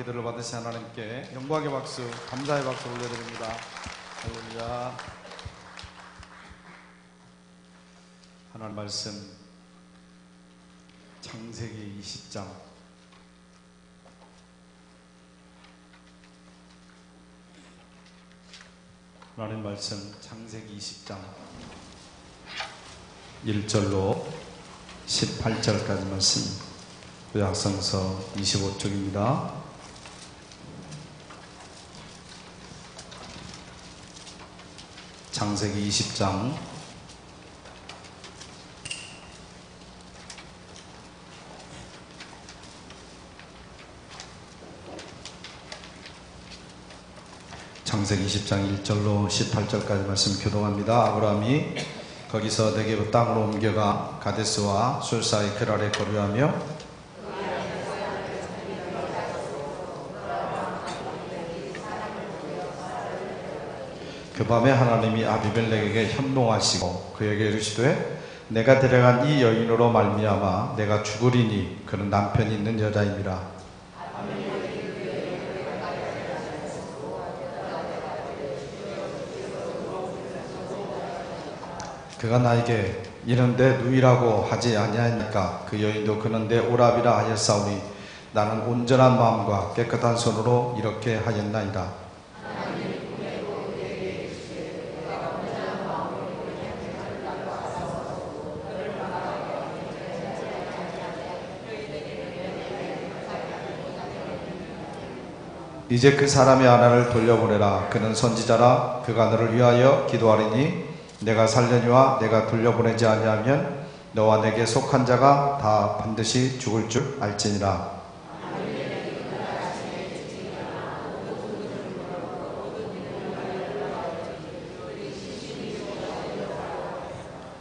기도를 받으신 하나님께 영광의 박수, 감사의 박수 올려드립니다. 할렐루야. 하나님 말씀 창세기 20장 하나님 말씀 창세기 20장 1절로 18절까지 말씀, 구약성서 25쪽입니다. 창세기 20장 창세기 20장 1절로 18절까지 말씀 교독합니다. 아브라함이 거기서 네게브 땅으로 옮겨가 가데스와 술 사이 그랄에 거류하며 그 밤에 하나님이 아비멜렉에게 현몽하시고 그에게 이르시되 내가 데려간 이 여인으로 말미암아 내가 죽으리니 그는 남편이 있는 여자임이라. 그가 나에게 이른데 누이라고 하지 아니하니까 그 여인도 그는 내 오랍이라 하였사오니 나는 온전한 마음과 깨끗한 손으로 이렇게 하였나이다. 이제 그 사람의 아내를 돌려보내라. 그는 선지자라. 그가 너를 위하여 기도하리니 내가 살려니와 내가 돌려보내지 아니하면 너와 내게 속한 자가 다 반드시 죽을 줄 알지니라.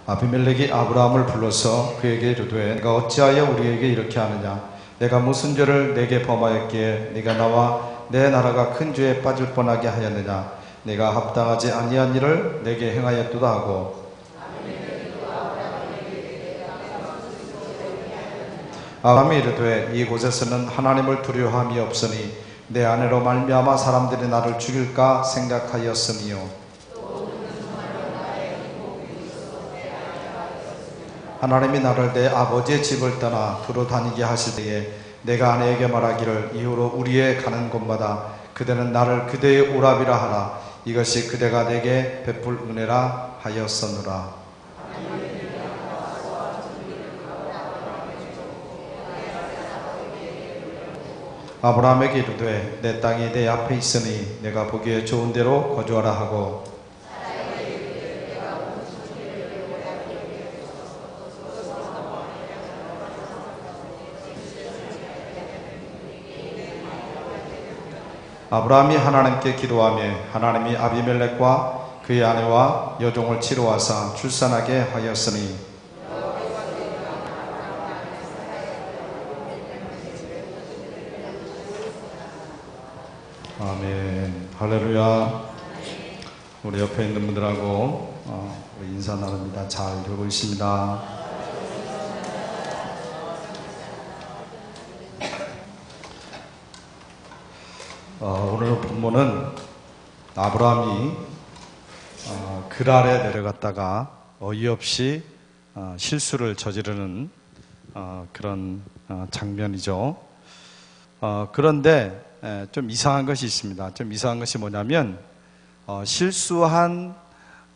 아비멜렉이 아브라함을 불러서 그에게 이르되 내가 어찌하여 우리에게 이렇게 하느냐? 내가 무슨 죄를 내게 범하였기에 네가 나와 내 나라가 큰 죄에 빠질 뻔하게 하였느냐? 내가 합당하지 아니한 일을 내게 행하였도다 하고 아브라함이 이르되 이곳에서는 하나님을 두려워함이 없으니 내 아내로 말미암아 사람들이 나를 죽일까 생각하였음이요 하나님이 나를 내 아버지의 집을 떠나 두루 다니게 하실 때에 내가 아내에게 말하기를 이후로 우리의 가는 곳마다 그대는 나를 그대의 오랍이라 하라. 이것이 그대가 내게 베풀 은혜라 하였었노라. 아브라함에게 이르되 내 땅이 내 앞에 있으니 내가 보기에 좋은 대로 거주하라 하고 아브라함이 하나님께 기도하며 하나님이 아비멜렉과 그의 아내와 여종을 치러와서 출산하게 하였으니 아멘. 할렐루야. 우리 옆에 있는 분들하고 우리 인사 나눕니다. 잘 되고 있습니다. 오늘 본문은 아브라함이 그랄에 내려갔다가 어이없이 실수를 저지르는 그런 장면이죠. 그런데 좀 이상한 것이 있습니다. 좀 이상한 것이 뭐냐면 실수한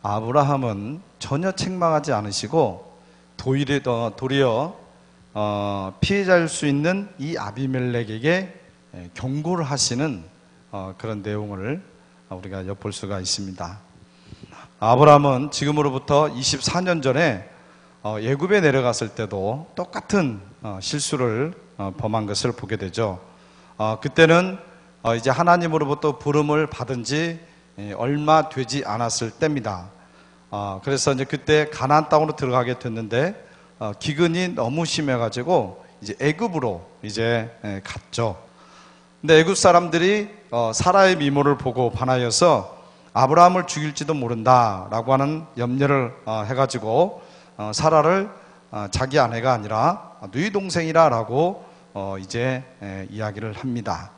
아브라함은 전혀 책망하지 않으시고 도리어 피해자일 수 있는 이 아비멜렉에게 경고를 하시는 그런 내용을 우리가 엿볼 수가 있습니다. 아브라함은 지금으로부터 24년 전에 애굽에 내려갔을 때도 똑같은 실수를 범한 것을 보게 되죠. 그때는 이제 하나님으로부터 부름을 받은 지 얼마 되지 않았을 때입니다. 그래서 이제 그때 가나안 땅으로 들어가게 됐는데 기근이 너무 심해가지고 이제 애굽으로 이제 갔죠. 근데 애굽 사람들이 사라의 미모를 보고 반하여서 아브라함을 죽일지도 모른다라고 하는 염려를 해가지고 사라를 자기 아내가 아니라 누이 동생이라고 이제 이야기를 합니다.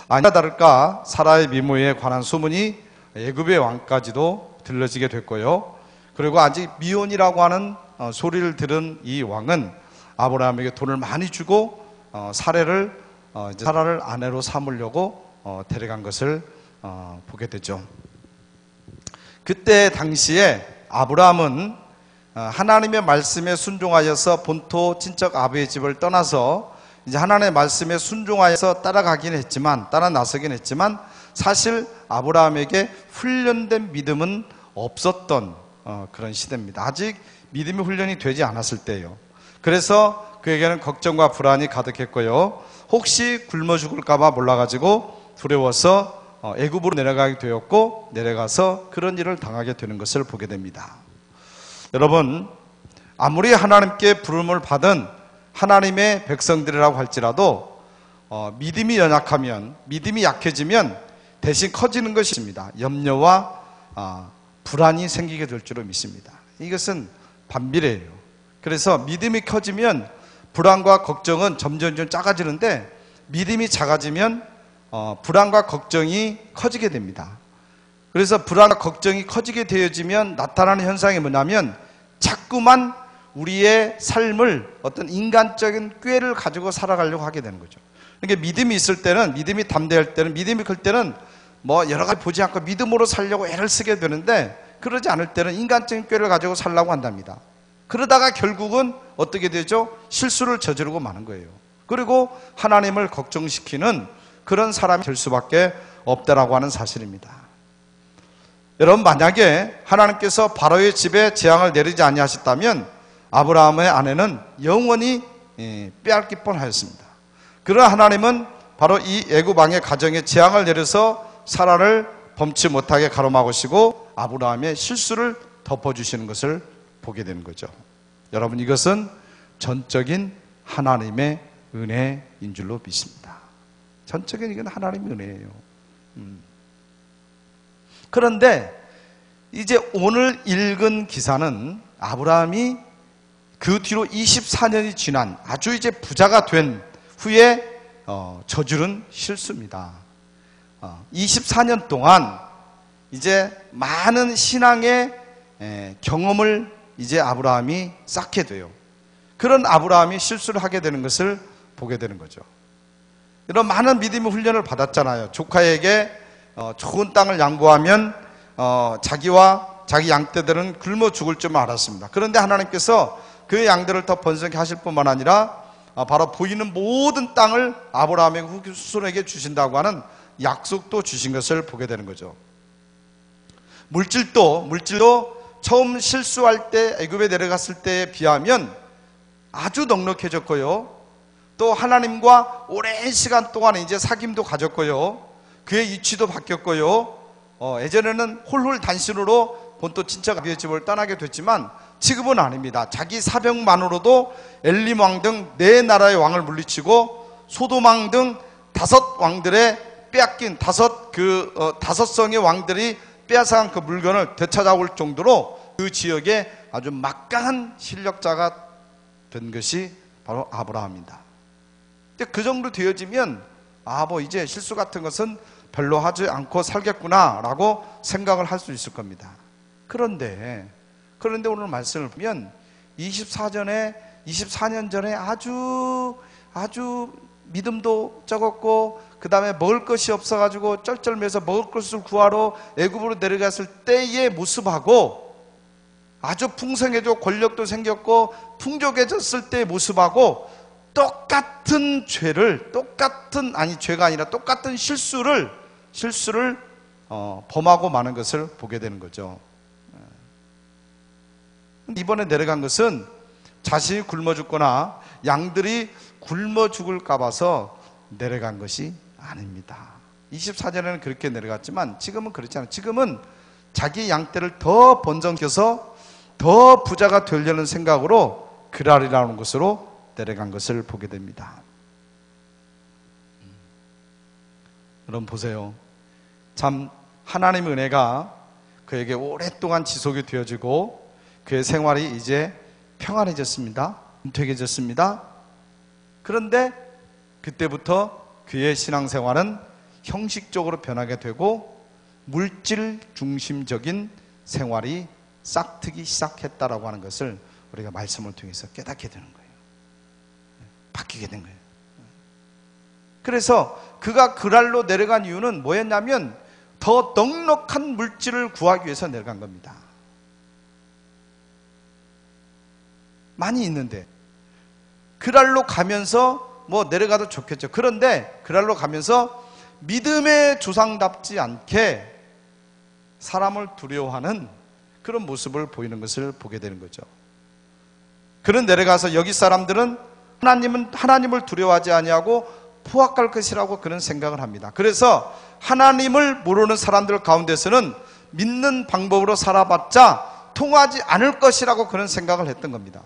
아니나 다를까 사라의 미모에 관한 소문이 애굽의 왕까지도 들려지게 됐고요. 그리고 아직 미혼이라고 하는 소리를 들은 이 왕은 아브라함에게 돈을 많이 주고 사라를 아내로 삼으려고 데려간 것을 보게 되죠. 그때 당시에 아브라함은 하나님의 말씀에 순종하여서 본토 친척 아비의 집을 떠나서 이제 하나님의 말씀에 순종하여서 따라 나서긴 했지만 사실 아브라함에게 훈련된 믿음은 없었던 그런 시대입니다. 아직 믿음의 훈련이 되지 않았을 때예요. 그래서 그에게는 걱정과 불안이 가득했고요. 혹시 굶어 죽을까봐 몰라가지고 두려워서 애굽으로 내려가게 되었고, 내려가서 그런 일을 당하게 되는 것을 보게 됩니다. 여러분, 아무리 하나님께 부름을 받은 하나님의 백성들이라고 할지라도 믿음이 연약하면, 믿음이 약해지면 대신 커지는 것이 있습니다. 염려와 불안이 생기게 될 줄로 믿습니다. 이것은 반비례예요. 그래서 믿음이 커지면 불안과 걱정은 점점 작아지는데, 믿음이 작아지면 불안과 걱정이 커지게 됩니다. 그래서 불안과 걱정이 커지게 되어지면 나타나는 현상이 뭐냐면 자꾸만 우리의 삶을 어떤 인간적인 꾀를 가지고 살아가려고 하게 되는 거죠. 그러니까 믿음이 있을 때는, 믿음이 담대할 때는, 믿음이 클 때는 뭐 여러 가지 보지 않고 믿음으로 살려고 애를 쓰게 되는데, 그러지 않을 때는 인간적인 꾀를 가지고 살려고 한답니다. 그러다가 결국은 어떻게 되죠? 실수를 저지르고 마는 거예요. 그리고 하나님을 걱정시키는 그런 사람이 될 수밖에 없다라고 하는 사실입니다. 여러분, 만약에 하나님께서 바로의 집에 재앙을 내리지 아니하셨다면 아브라함의 아내는 영원히 빼앗길 뻔하였습니다. 그러나 하나님은 바로 이 애굽 왕의 가정에 재앙을 내려서 사라를 범치 못하게 가로막으시고 아브라함의 실수를 덮어주시는 것을 보게 되는 거죠. 여러분, 이것은 전적인 하나님의 은혜인 줄로 믿습니다. 전적인 이건 하나님의 은혜예요. 그런데 이제 오늘 읽은 기사는 아브라함이 그 뒤로 24년이 지난 아주 이제 부자가 된 후에 저지른 실수입니다. 24년 동안 이제 많은 신앙의 경험을 이제 아브라함이 쌓게 돼요. 그런 아브라함이 실수를 하게 되는 것을 보게 되는 거죠. 이런 많은 믿음의 훈련을 받았잖아요. 조카에게 좋은 땅을 양보하면 자기와 자기 양떼들은 굶어 죽을 줄 알았습니다. 그런데 하나님께서 그 양들을 더 번성케 하실 뿐만 아니라 바로 보이는 모든 땅을 아브라함의 후손에게 주신다고 하는 약속도 주신 것을 보게 되는 거죠. 물질도 처음 실수할 때 애굽에 내려갔을 때에 비하면 아주 넉넉해졌고요. 또 하나님과 오랜 시간 동안 이제 사귐도 가졌고요. 그의 위치도 바뀌었고요. 예전에는 홀홀단신으로 본토 친척 아비의 집을 떠나게 됐지만 지금은 아닙니다. 자기 사병만으로도 엘림 왕 등 네 나라의 왕을 물리치고 소돔 왕 등 5왕들의 빼앗긴 5성의 왕들이 빼앗아간 그 물건을 되찾아올 정도로 그 지역에 아주 막강한 실력자가 된 것이 바로 아브라함입니다. 근데 그 정도 되어지면 이제 실수 같은 것은 별로 하지 않고 살겠구나라고 생각을 할 수 있을 겁니다. 그런데 오늘 말씀을 보면 24년 전에 아주 믿음도 적었고 그 다음에 먹을 것이 없어가지고 쩔쩔매서 먹을 것을 구하러 애굽으로 내려갔을 때의 모습하고 아주 풍성해져 권력도 생겼고 풍족해졌을 때의 모습하고 똑같은 똑같은 실수를 범하고 마는 것을 보게 되는 거죠. 이번에 내려간 것은 자신이 굶어 죽거나 양들이 굶어 죽을까 봐서 내려간 것이 아닙니다. 24년에는 그렇게 내려갔지만 지금은 그렇지 않아요. 지금은 자기 양떼를 더 번성해서 더 부자가 되려는 생각으로 그랄이라는 곳으로 내려간 것을 보게 됩니다. 여러분 보세요. 참 하나님의 은혜가 그에게 오랫동안 지속이 되어지고 그의 생활이 이제 평안해졌습니다. 은퇴해졌습니다. 그런데 그때부터 그의 신앙생활은 형식적으로 변하게 되고 물질 중심적인 생활이 싹트기 시작했다라고 하는 것을 우리가 말씀을 통해서 깨닫게 되는 거예요. 바뀌게 된 거예요. 그래서 그가 그랄로 내려간 이유는 뭐였냐면 더 넉넉한 물질을 구하기 위해서 내려간 겁니다. 많이 있는데 그랄로 가면서 뭐 내려가도 좋겠죠. 그런데 그랄로 가면서 믿음의 조상답지 않게 사람을 두려워하는 그런 모습을 보이는 것을 보게 되는 거죠. 그런 내려가서 여기 사람들은 하나님을 두려워하지 아니하고 포악할 것이라고 그런 생각을 합니다. 그래서 하나님을 모르는 사람들 가운데서는 믿는 방법으로 살아봤자 통하지 않을 것이라고 그런 생각을 했던 겁니다.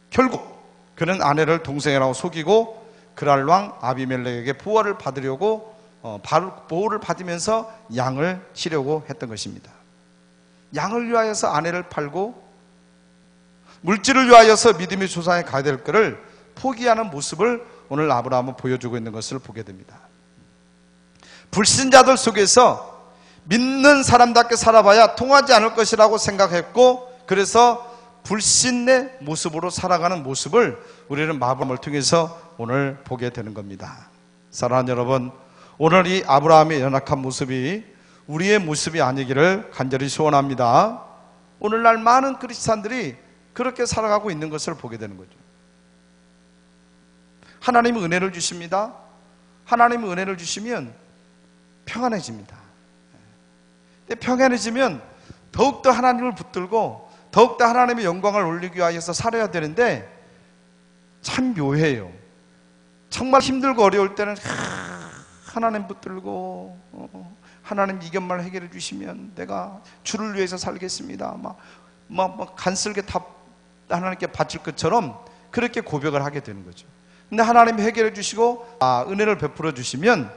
결국 그는 아내를 동생이라고 속이고 그랄 왕 아비멜렉에게 보호를 받으려고 보호를 받으면서 양을 치려고 했던 것입니다. 양을 위하여서 아내를 팔고 물질을 위하여서 믿음의 조상에 가야 될 것을 포기하는 모습을 오늘 아브라함은 보여주고 있는 것을 보게 됩니다. 불신자들 속에서 믿는 사람답게 살아봐야 통하지 않을 것이라고 생각했고 그래서 불신의 모습으로 살아가는 모습을 우리는 아브라함을 통해서 오늘 보게 되는 겁니다. 사랑하는 여러분, 오늘 이 아브라함의 연약한 모습이 우리의 모습이 아니기를 간절히 소원합니다. 오늘날 많은 크리스찬들이 그렇게 살아가고 있는 것을 보게 되는 거죠. 하나님은 은혜를 주십니다. 하나님은 은혜를 주시면 평안해집니다. 평안해지면 더욱더 하나님을 붙들고 더욱더 하나님의 영광을 올리기 위해서 살아야 되는데 참 묘해요. 정말 힘들고 어려울 때는 하나님 붙들고 하나님 이것만 해결해 주시면 내가 주를 위해서 살겠습니다. 막 간슬게 다 하나님께 바칠 것처럼 그렇게 고백을 하게 되는 거죠. 근데 하나님이 해결해 주시고 은혜를 베풀어 주시면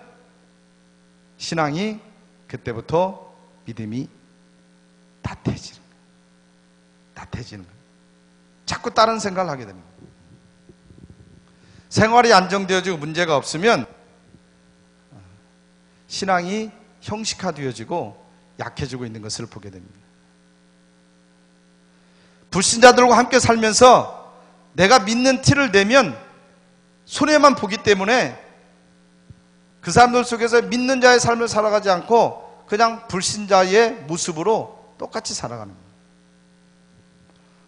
신앙이 그때부터 믿음이 따뜻해지는 거예요. 자꾸 다른 생각을 하게 됩니다. 생활이 안정되어지고 문제가 없으면 신앙이 형식화되어지고 약해지고 있는 것을 보게 됩니다. 불신자들과 함께 살면서 내가 믿는 티를 내면 손해만 보기 때문에 그 사람들 속에서 믿는 자의 삶을 살아가지 않고 그냥 불신자의 모습으로 똑같이 살아가는 거예요.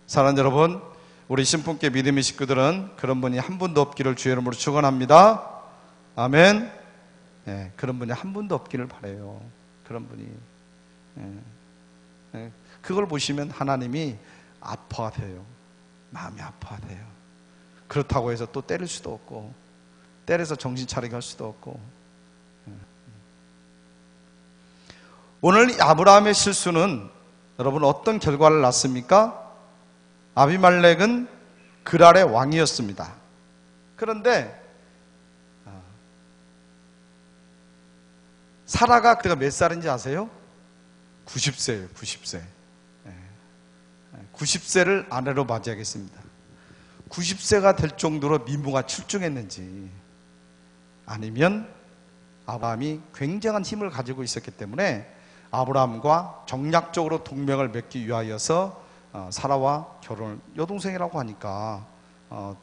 사랑하는 여러분, 우리 신분께 믿음의 식구들은 그런 분이 한 분도 없기를 주의 이름으로 축원합니다. 아멘. 네, 그런 분이 한 분도 없기를 바라요. 그런 분이. 그걸 보시면 하나님이 아파하세요. 마음이 아파하세요. 그렇다고 해서 또 때릴 수도 없고 때려서 정신 차리게 할 수도 없고. 오늘 아브라함의 실수는 여러분 어떤 결과를 낳습니까? 아비멜렉은 그랄의 왕이었습니다. 그런데 사라가 그때가 몇 살인지 아세요? 90세예요. 90세. 90세를 아내로 맞이하겠습니다. 90세가 될 정도로 미모가 출중했는지 아니면 아브라함이 굉장한 힘을 가지고 있었기 때문에 아브라함과 정략적으로 동맹을 맺기 위하여서 사라와 여동생이라고 하니까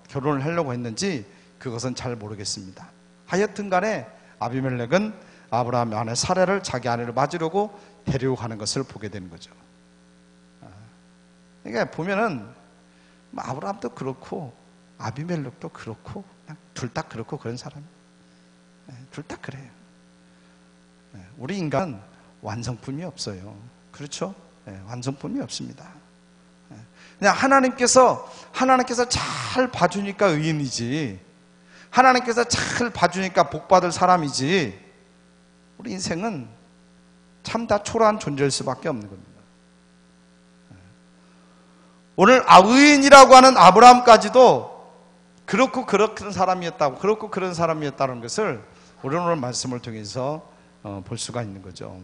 결혼을 하려고 했는지 그것은 잘 모르겠습니다. 하여튼 간에 아비멜렉은 아브라함의 아내 사라를 자기 아내로 맞으려고 데리고 가는 것을 보게 되는 거죠. 그러니까 보면은 아브라함도 그렇고 아비멜렉도 그렇고 그냥 둘 다 그렇고 그런 사람, 둘 다 그래요. 우리 인간은 완성품이 없어요. 그렇죠? 완성품이 없습니다. 그냥 하나님께서 잘 봐주니까 의인이지, 하나님께서 잘 봐주니까 복받을 사람이지, 우리 인생은 참 다 초라한 존재일 수밖에 없는 겁니다. 오늘 의인이라고 하는 아브라함까지도 그렇고 그런 사람이었다고, 그렇고 그런 사람이었다는 것을 우리는 오늘 말씀을 통해서 볼 수가 있는 거죠.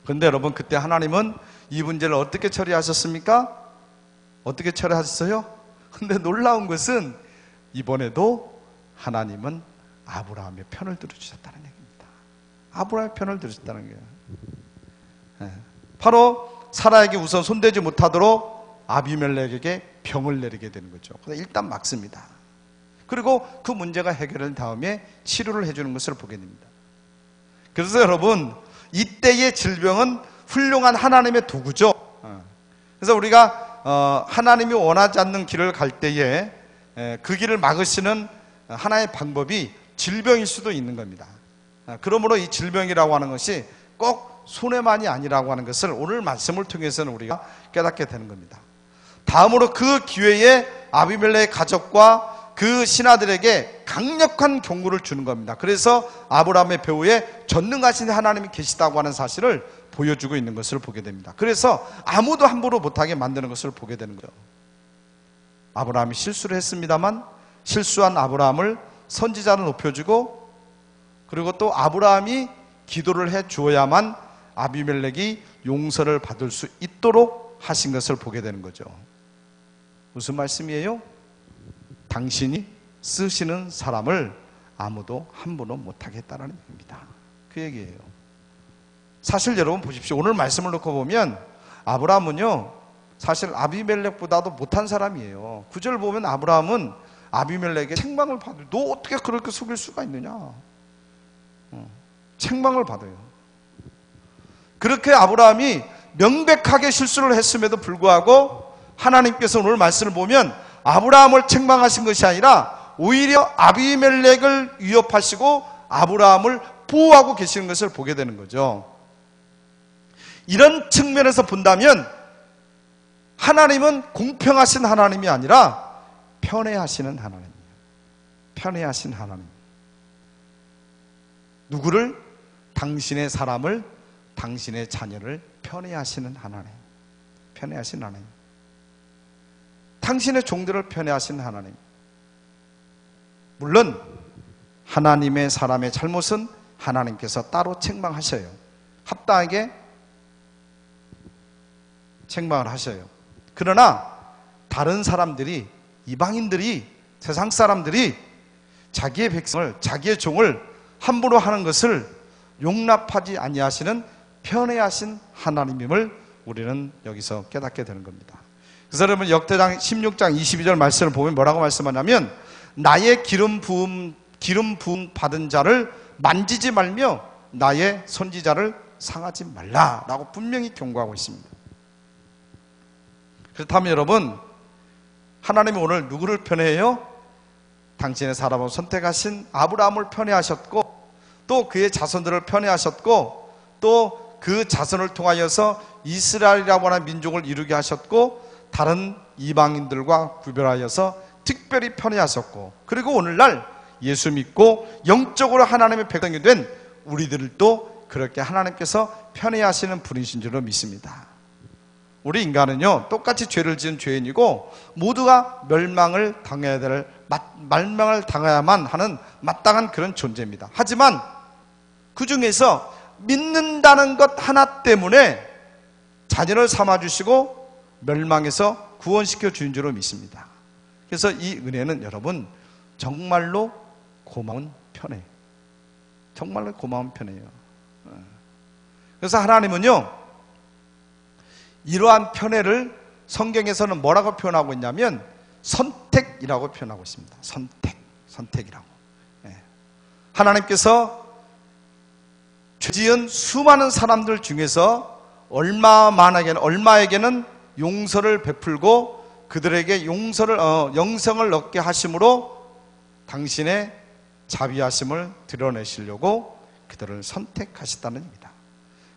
그런데 여러분, 그때 하나님은 이 문제를 어떻게 처리하셨습니까? 어떻게 처리하셨어요? 근데 놀라운 것은 이번에도 하나님은 아브라함의 편을 들어주셨다는 얘기입니다. 아브라함의 편을 들으셨다는 거예요. 예. 바로 사라에게 우선 손대지 못하도록 아비멜렉에게 병을 내리게 되는 거죠. 그래서 일단 막습니다. 그리고 그 문제가 해결된 다음에 치료를 해주는 것을 보게 됩니다. 그래서 여러분, 이때의 질병은 훌륭한 하나님의 도구죠. 그래서 우리가 하나님이 원하지 않는 길을 갈 때에 그 길을 막으시는 하나의 방법이 질병일 수도 있는 겁니다. 그러므로 이 질병이라고 하는 것이 꼭 손해만이 아니라고 하는 것을 오늘 말씀을 통해서는 우리가 깨닫게 되는 겁니다. 다음으로 그 기회에 아비멜렉의 가족과 그 신하들에게 강력한 경고를 주는 겁니다. 그래서 아브라함의 배후에 전능하신 하나님이 계시다고 하는 사실을 보여주고 있는 것을 보게 됩니다. 그래서 아무도 함부로 못하게 만드는 것을 보게 되는 거예요. 아브라함이 실수를 했습니다만 실수한 아브라함을 선지자로 높여주고, 그리고 또 아브라함이 기도를 해 주어야만 아비멜렉이 용서를 받을 수 있도록 하신 것을 보게 되는 거죠. 무슨 말씀이에요? 당신이 쓰시는 사람을 아무도 함부로 못하겠다는 얘기입니다. 그 얘기예요. 사실 여러분 보십시오. 오늘 말씀을 놓고 보면 아브라함은요, 사실 아비멜렉보다도 못한 사람이에요. 9절 보면 아브라함은 아비멜렉에게 책망을 받아요. 너 어떻게 그렇게 속일 수가 있느냐? 책망을 받아요. 그렇게 아브라함이 명백하게 실수를 했음에도 불구하고 하나님께서 오늘 말씀을 보면 아브라함을 책망하신 것이 아니라 오히려 아비멜렉을 위협하시고 아브라함을 보호하고 계시는 것을 보게 되는 거죠. 이런 측면에서 본다면 하나님은 공평하신 하나님이 아니라 편애하시는 하나님이에요. 편애하신 하나님. 누구를? 당신의 사람을, 당신의 자녀를 편애하시는 하나님. 편애하신 하나님. 당신의 종들을 편애하신 하나님. 물론 하나님의 사람의 잘못은 하나님께서 따로 책망하셔요. 합당하게 책망을 하셔요. 그러나 다른 사람들이, 이방인들이, 세상 사람들이 자기의 백성을, 자기의 종을 함부로 하는 것을 용납하지 아니하시는 편애하신 하나님임을 우리는 여기서 깨닫게 되는 겁니다. 그래서 여러분 역대상 16장 22절 말씀을 보면 뭐라고 말씀하냐면 나의 기름 부음 받은 자를 만지지 말며 나의 선지자를 상하지 말라라고 분명히 경고하고 있습니다. 그렇다면 여러분, 하나님이 오늘 누구를 편애해요? 당신의 사람을 선택하신 아브라함을 편애하셨고, 또 그의 자손들을 편애하셨고, 또 그 자손을 통하여서 이스라엘이라고 하는 민족을 이루게 하셨고, 다른 이방인들과 구별하여서 특별히 편애하셨고, 그리고 오늘날 예수 믿고 영적으로 하나님의 백성이 된 우리들도 그렇게 하나님께서 편애하시는 분이신 줄로 믿습니다. 우리 인간은요, 똑같이 죄를 지은 죄인이고 모두가 멸망을 당해야만 하는 마땅한 그런 존재입니다. 하지만 그 중에서 믿는다는 것 하나 때문에 자녀를 삼아주시고 멸망에서 구원시켜 주신 줄로 믿습니다. 그래서 이 은혜는 여러분 정말로 고마운 편애, 정말로 고마운 편이에요. 그래서 하나님은요, 이러한 편애를 성경에서는 뭐라고 표현하고 있냐면 선택이라고 표현하고 있습니다. 선택이라고. 하나님께서 죄지은 수많은 사람들 중에서 얼마에게는 용서를 베풀고 그들에게 영생을 얻게 하심으로 당신의 자비하심을 드러내시려고 그들을 선택하셨다는 얘기입니다.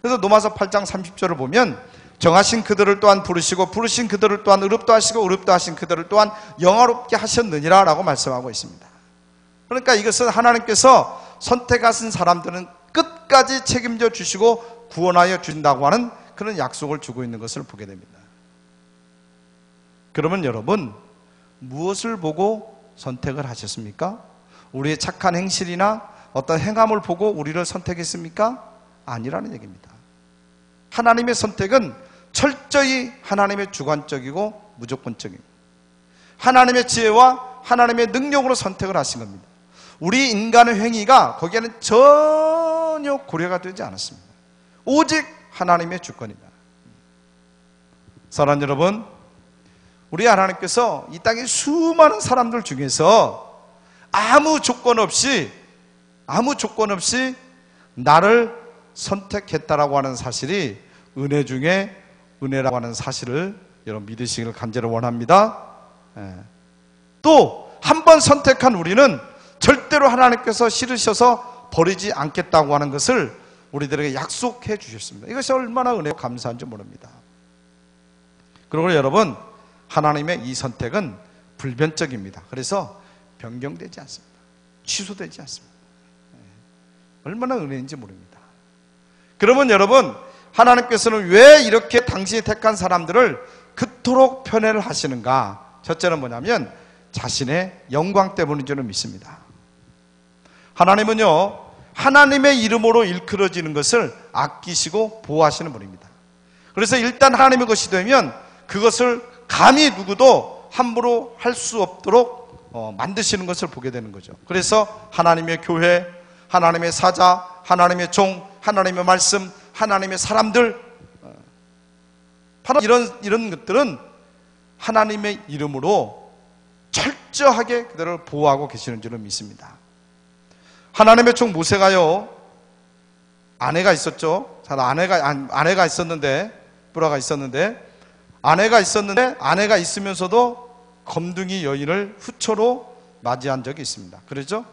그래서 로마서 8장 30절을 보면 정하신 그들을 또한 부르시고 부르신 그들을 또한 의롭다 하시고 의롭다 하신 그들을 또한 영화롭게 하셨느니라 라고 말씀하고 있습니다. 그러니까 이것은 하나님께서 선택하신 사람들은 끝까지 책임져 주시고 구원하여 주신다고 하는 그런 약속을 주고 있는 것을 보게 됩니다. 그러면 여러분, 무엇을 보고 선택을 하셨습니까? 우리의 착한 행실이나 어떤 행함을 보고 우리를 선택했습니까? 아니라는 얘기입니다. 하나님의 선택은 철저히 하나님의 주관적이고 무조건적입니다. 하나님의 지혜와 하나님의 능력으로 선택을 하신 겁니다. 우리 인간의 행위가 거기에는 전혀 전혀 고려가 되지 않았습니다. 오직 하나님의 주권이다. 사랑하는 여러분, 우리 하나님께서 이 땅의 수많은 사람들 중에서 아무 조건 없이 나를 선택했다라고 하는 사실이 은혜 중에 은혜라고 하는 사실을 여러분 믿으시기를 간절히 원합니다. 또 한 번 선택한 우리는 절대로 하나님께서 싫으셔서 버리지 않겠다고 하는 것을 우리들에게 약속해 주셨습니다. 이것이 얼마나 은혜고 감사한지 모릅니다. 그리고 여러분, 하나님의 이 선택은 불변적입니다. 그래서 변경되지 않습니다. 취소되지 않습니다. 얼마나 은혜인지 모릅니다. 그러면 여러분, 하나님께서는 왜 이렇게 당신이 택한 사람들을 그토록 편애를 하시는가? 첫째는 뭐냐면 자신의 영광 때문인 줄은 믿습니다. 하나님은요, 하나님의 이름으로 일컬어지는 것을 아끼시고 보호하시는 분입니다. 그래서 일단 하나님의 것이 되면 그것을 감히 누구도 함부로 할 수 없도록 만드시는 것을 보게 되는 거죠. 그래서 하나님의 교회, 하나님의 사자, 하나님의 종, 하나님의 말씀, 하나님의 사람들, 바로 이런 것들은 하나님의 이름으로 철저하게 그들을 보호하고 계시는 줄은 믿습니다. 하나님의 종 모세가요, 아내가 있었죠. 아내가 있었는데, 뿔화가 있었는데, 아내가 있으면서도 검둥이 여인을 후처로 맞이한 적이 있습니다. 그렇죠?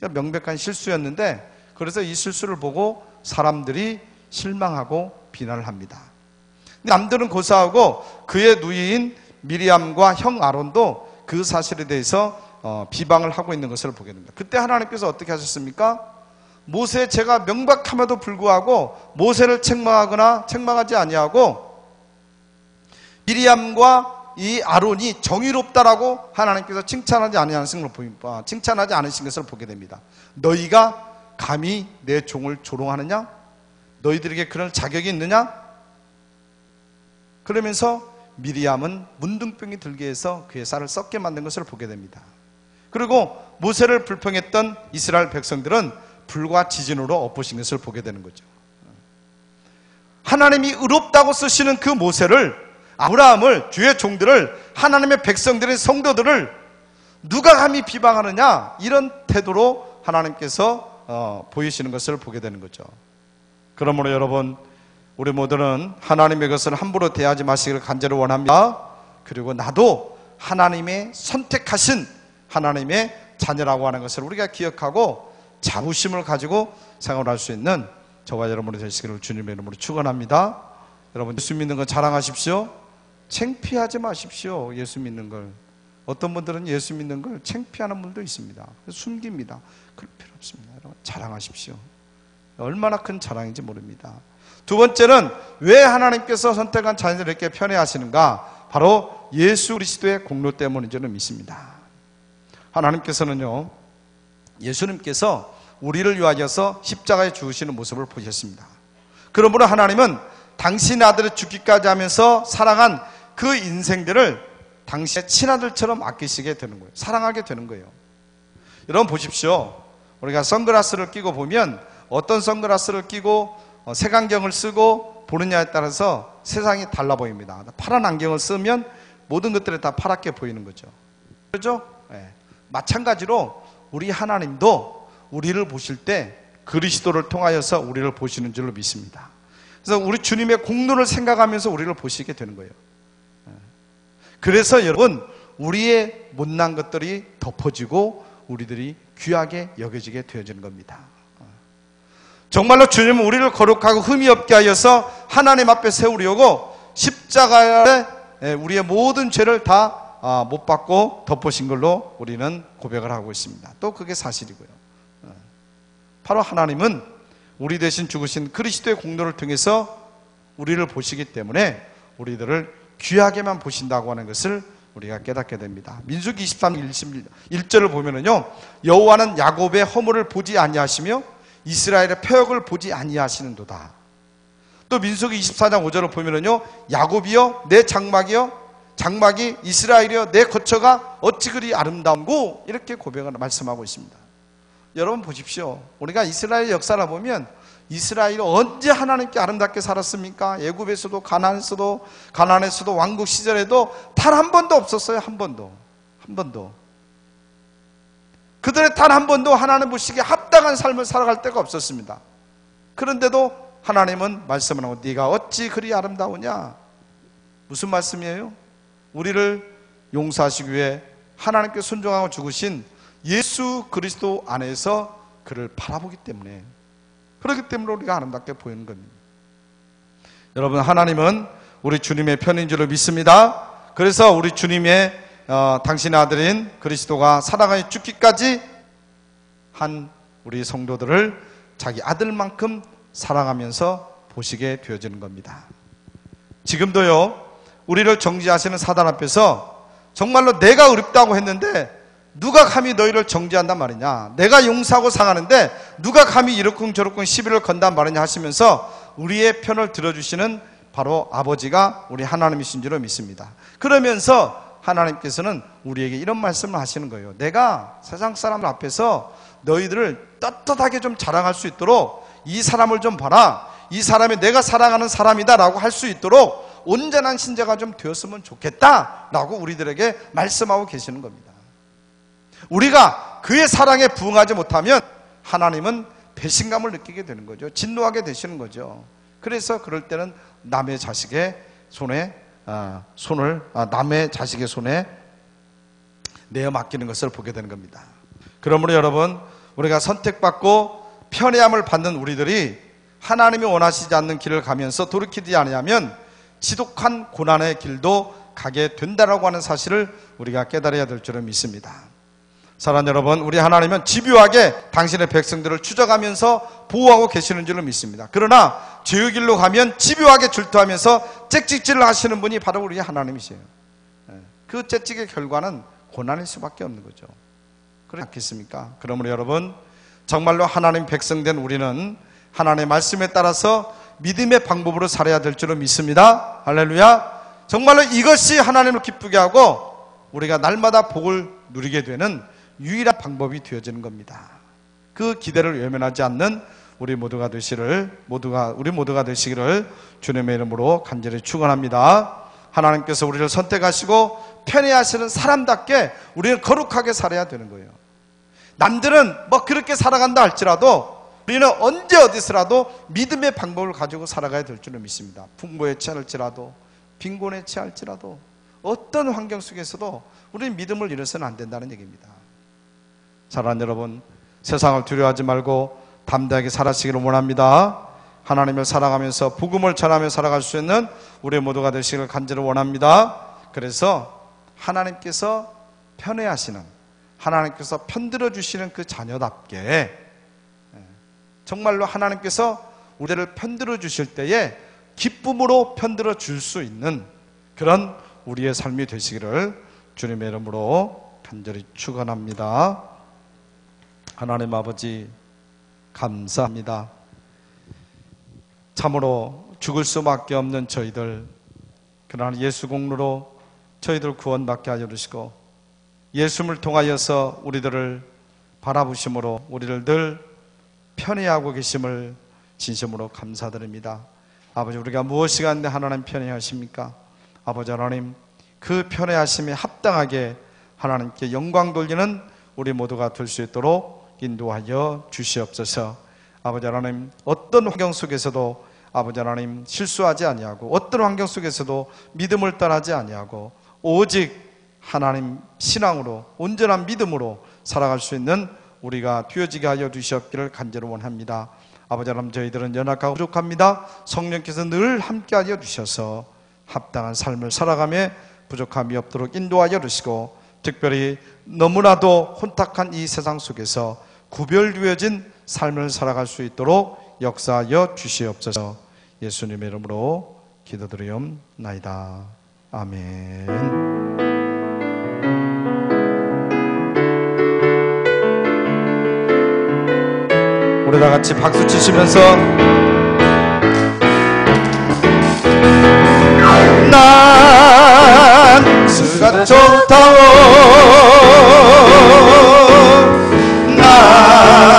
명백한 실수였는데, 그래서 이 실수를 보고 사람들이 실망하고 비난을 합니다. 남들은 고사하고 그의 누이인 미리암과 형 아론도 그 사실에 대해서 비방을 하고 있는 것을 보게 됩니다. 그때 하나님께서 어떻게 하셨습니까? 모세의 죄가 명백함에도 불구하고 모세를 책망하지 아니하고 미리암과 이 아론이 정의롭다라고 하나님께서 칭찬하지 않으신 것을 보게 됩니다. 너희가 감히 내 종을 조롱하느냐? 너희들에게 그럴 자격이 있느냐? 그러면서 미리암은 문둥병이 들게 해서 그의 쌀을 썩게 만든 것을 보게 됩니다. 그리고 모세를 불평했던 이스라엘 백성들은 불과 지진으로 엎으신 것을 보게 되는 거죠. 하나님이 의롭다고 쓰시는 그 모세를, 아브라함을, 주의 종들을, 하나님의 백성들의 성도들을 누가 감히 비방하느냐, 이런 태도로 하나님께서 보이시는 것을 보게 되는 거죠. 그러므로 여러분, 우리 모두는 하나님의 것을 함부로 대하지 마시기를 간절히 원합니다. 그리고 나도 하나님의 선택하신 하나님의 자녀라고 하는 것을 우리가 기억하고 자부심을 가지고 생활할 수 있는 저와 여러분이 되시기를 주님의 이름으로 축원합니다. 여러분, 예수 믿는 걸 자랑하십시오. 창피하지 마십시오. 예수 믿는 걸. 어떤 분들은 예수 믿는 걸 창피하는 분도 있습니다. 숨깁니다. 그럴 필요 없습니다. 여러분, 자랑하십시오. 얼마나 큰 자랑인지 모릅니다. 두 번째는 왜 하나님께서 선택한 자녀들에게 편애하시는가? 바로 예수 그리스도의 공로 때문인 줄은 믿습니다. 하나님께서는요, 예수님께서 우리를 위하여서 십자가에 죽으시는 모습을 보셨습니다. 그러므로 하나님은 당신의 아들을 죽기까지 하면서 사랑한 그 인생들을 당신의 친아들처럼 아끼시게 되는 거예요. 사랑하게 되는 거예요. 여러분 보십시오. 우리가 선글라스를 끼고 보면 어떤 선글라스를 끼고 색안경을 쓰고 보느냐에 따라서 세상이 달라 보입니다. 파란 안경을 쓰면 모든 것들이 다 파랗게 보이는 거죠. 그렇죠? 네. 마찬가지로 우리 하나님도 우리를 보실 때 그리스도를 통하여서 우리를 보시는 줄로 믿습니다. 그래서 우리 주님의 공로를 생각하면서 우리를 보시게 되는 거예요. 그래서 여러분, 우리의 못난 것들이 덮어지고 우리들이 귀하게 여겨지게 되어지는 겁니다. 정말로 주님은 우리를 거룩하고 흠이 없게 하여서 하나님 앞에 세우려고 십자가에 우리의 모든 죄를 다 못 받고 덮으신 걸로 우리는 고백을 하고 있습니다. 또 그게 사실이고요. 바로 하나님은 우리 대신 죽으신 그리스도의 공로를 통해서 우리를 보시기 때문에 우리들을 귀하게만 보신다고 하는 것을 우리가 깨닫게 됩니다. 민수기 23장 1절을 보면은요, 여호와는 야곱의 허물을 보지 아니하시며 이스라엘의 패역을 보지 아니하시는도다. 또 민수기 24장 5절을 보면은요, 야곱이여 내 장막이 이스라엘이여 내 거처가 어찌 그리 아름다운고, 이렇게 고백을 말씀하고 있습니다. 여러분 보십시오. 우리가 이스라엘 역사를 보면 이스라엘이 언제 하나님께 아름답게 살았습니까? 애굽에서도 가나안에서도 왕국 시절에도 단 한 번도 없었어요. 한 번도. 그들의 단 한 번도 하나님 보시기에 합당한 삶을 살아갈 때가 없었습니다. 그런데도 하나님은 말씀을 하고 네가 어찌 그리 아름다우냐? 무슨 말씀이에요? 우리를 용서하시기 위해 하나님께 순종하고 죽으신 예수 그리스도 안에서 그를 바라보기 때문에, 그렇기 때문에 우리가 아름답게 보이는 겁니다. 여러분, 하나님은 우리 주님의 편인 줄을 믿습니다. 그래서 우리 주님의 당신의 아들인 그리스도가 사랑하여 죽기까지 한 우리 성도들을 자기 아들만큼 사랑하면서 보시게 되어지는 겁니다. 지금도요, 우리를 정죄하시는 사단 앞에서 정말로 내가 어렵다고 했는데 누가 감히 너희를 정죄한단 말이냐, 내가 용서하고 상하는데 누가 감히 이러쿵저러쿵 시비를 건단 말이냐 하시면서 우리의 편을 들어주시는 바로 아버지가 우리 하나님이신 줄을 믿습니다. 그러면서 하나님께서는 우리에게 이런 말씀을 하시는 거예요. 내가 세상 사람들 앞에서 너희들을 떳떳하게 좀 자랑할 수 있도록 이 사람을 좀 봐라, 이 사람이 내가 사랑하는 사람이다 라고 할 수 있도록 온전한 신자가 좀 되었으면 좋겠다 라고 우리들에게 말씀하고 계시는 겁니다. 우리가 그의 사랑에 부응하지 못하면 하나님은 배신감을 느끼게 되는 거죠. 진노하게 되시는 거죠. 그래서 그럴 때는 남의 자식의 손에 남의 자식의 손에 내어 맡기는 것을 보게 되는 겁니다. 그러므로 여러분, 우리가 선택받고 편애함을 받는 우리들이 하나님이 원하시지 않는 길을 가면서 돌이키지 아니하면 지독한 고난의 길도 가게 된다라고 하는 사실을 우리가 깨달아야 될 줄을 믿습니다. 사랑하는 여러분, 우리 하나님은 집요하게 당신의 백성들을 추적하면서 보호하고 계시는 줄을 믿습니다. 그러나 죄의 길로 가면 집요하게 질투하면서 짹짹질을 하시는 분이 바로 우리 하나님이세요. 그 짹짹의 결과는 고난일 수밖에 없는 거죠. 그렇지 않겠습니까? 그러므로 여러분, 정말로 하나님 백성된 우리는 하나님의 말씀에 따라서 믿음의 방법으로 살아야 될 줄을 믿습니다. 할렐루야. 정말로 이것이 하나님을 기쁘게 하고 우리가 날마다 복을 누리게 되는 유일한 방법이 되어지는 겁니다. 그 기대를 외면하지 않는 우리 모두가 되시기를 주님의 이름으로 간절히 축원합니다. 하나님께서 우리를 선택하시고 편애하시는 사람답게 우리는 거룩하게 살아야 되는 거예요. 남들은 그렇게 살아간다 할지라도 우리는 언제 어디서라도 믿음의 방법을 가지고 살아가야 될 줄을 믿습니다. 풍부에 취할지라도 빈곤에 취할지라도 어떤 환경 속에서도 우리는 믿음을 잃어서는 안 된다는 얘기입니다. 사랑하는 여러분, 세상을 두려워하지 말고 담대하게 살아시기를 원합니다. 하나님을 사랑하면서 복음을 전하며 살아갈 수 있는 우리 모두가 되시기를 간절히 원합니다. 그래서 하나님께서 편애하시는, 하나님께서 편들어 주시는 그 자녀답게 정말로 하나님께서 우리를 편들어 주실 때에 기쁨으로 편들어 줄 수 있는 그런 우리의 삶이 되시기를 주님의 이름으로 간절히 축원합니다. 하나님 아버지, 감사합니다. 참으로 죽을 수밖에 없는 저희들, 그러나 예수 공로로 저희들 구원받게 하여 주시고 예수를 통하여서 우리들을 바라보심으로 우리를 늘 편애하고 계심을 진심으로 감사드립니다. 아버지, 우리가 무엇이 간데 하나님 편애하십니까? 아버지 하나님, 그 편애하심에 합당하게 하나님께 영광 돌리는 우리 모두가 될 수 있도록 인도하여 주시옵소서. 아버지 하나님, 어떤 환경 속에서도 아버지 하나님 실수하지 아니하고 어떤 환경 속에서도 믿음을 떠나지 아니하고 오직 하나님 신앙으로 온전한 믿음으로 살아갈 수 있는 우리가 되어지게 하여 주시옵기를 간절히 원합니다. 아버지 하나님, 저희들은 연약하고 부족합니다. 성령께서 늘 함께하여 주셔서 합당한 삶을 살아가며 부족함이 없도록 인도하여 주시고 특별히 너무나도 혼탁한 이 세상 속에서 구별되어진 삶을 살아갈 수 있도록 역사하여 주시옵소서. 예수님의 이름으로 기도드리옵나이다. 아멘. 우리 다 같이 박수 치시면서 난 수가 좋다오, 난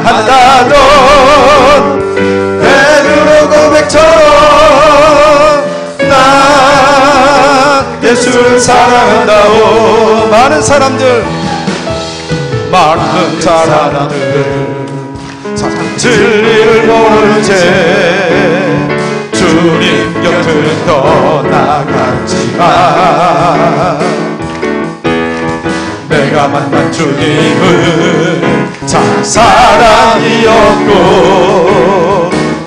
사랑한다던 베드로 고백처럼 난 예수를 사랑한다오. 많은 사람들 진리를 모르는 채 주님 곁을 떠나갔지만 내가 만난 주님은 참 사랑이었고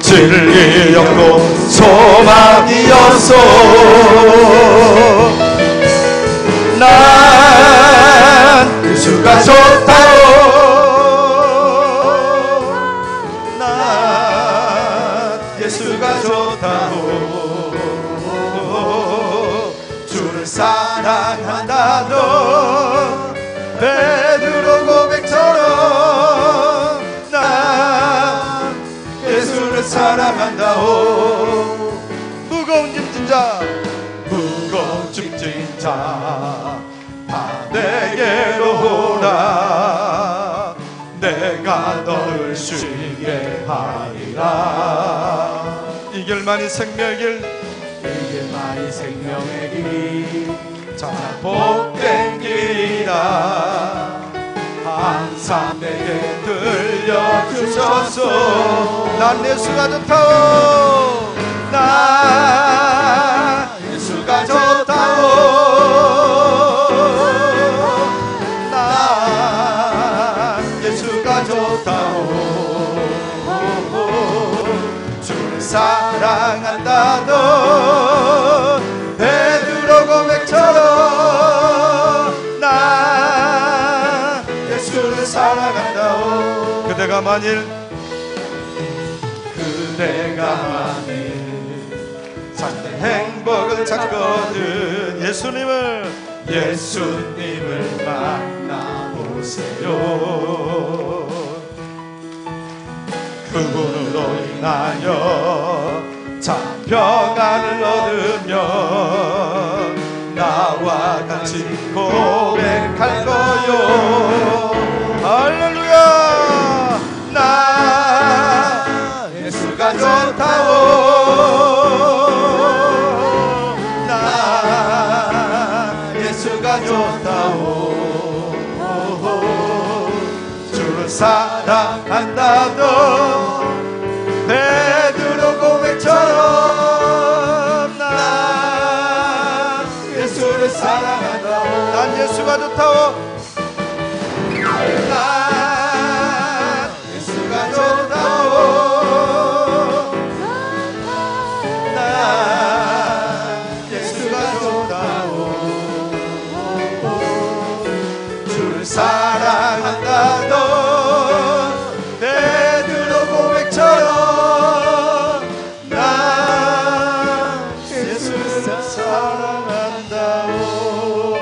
진리였고 소망이었어. 난 예수가 좋다고 난 예수가 좋다고 주를 사랑한다던 베드로 고백처럼 난 예수를 사랑한다오. 무거운 짐진 자 다 내게로 오라. 내가 너를 쉬게 하리라. 이 길만이 생명의 길 자 복된 길이라. 항상 내게 들려주소서. 난 예수가 좋다오. 난 예수가 좋다오. 난 예수가 좋다오. 주를 사랑한다던 베드로 고백처럼 난 예수를 사랑한다오. 그대가 만일 삶의 행복을 찾거든 예수님을 만나보세요. 그분으로 인하여 참 평안을 얻으면 나와 같이 고백할 거요. 할렐루야. 나 예수가 좋다오. 나 예수가 좋다오. 주를 사랑한다던 베드로 고백처럼 난 예수를 사랑한다오. 난 예수가 좋다오. 난 예수가 좋다오. 난 예수가 좋다오. 주를 사랑한다던 베드로 고백처럼 난 예수를 사랑한다오.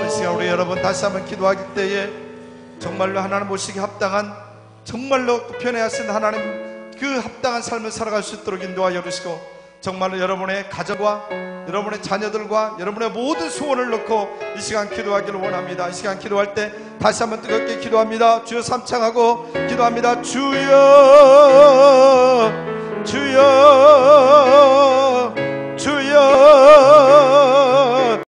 이 시간 우리 여러분 다시 한번 기도하기 때에 정말로 하나님 모시기 합당한, 정말로 편애하신 하나님 그 합당한 삶을 살아갈 수 있도록 인도하여 주시고, 정말로 여러분의 가정과 여러분의 자녀들과 여러분의 모든 소원을 놓고 이 시간 기도하기를 원합니다. 이 시간 기도할 때 다시 한번 뜨겁게 기도합니다. 주여 삼창하고 기도합니다. 주여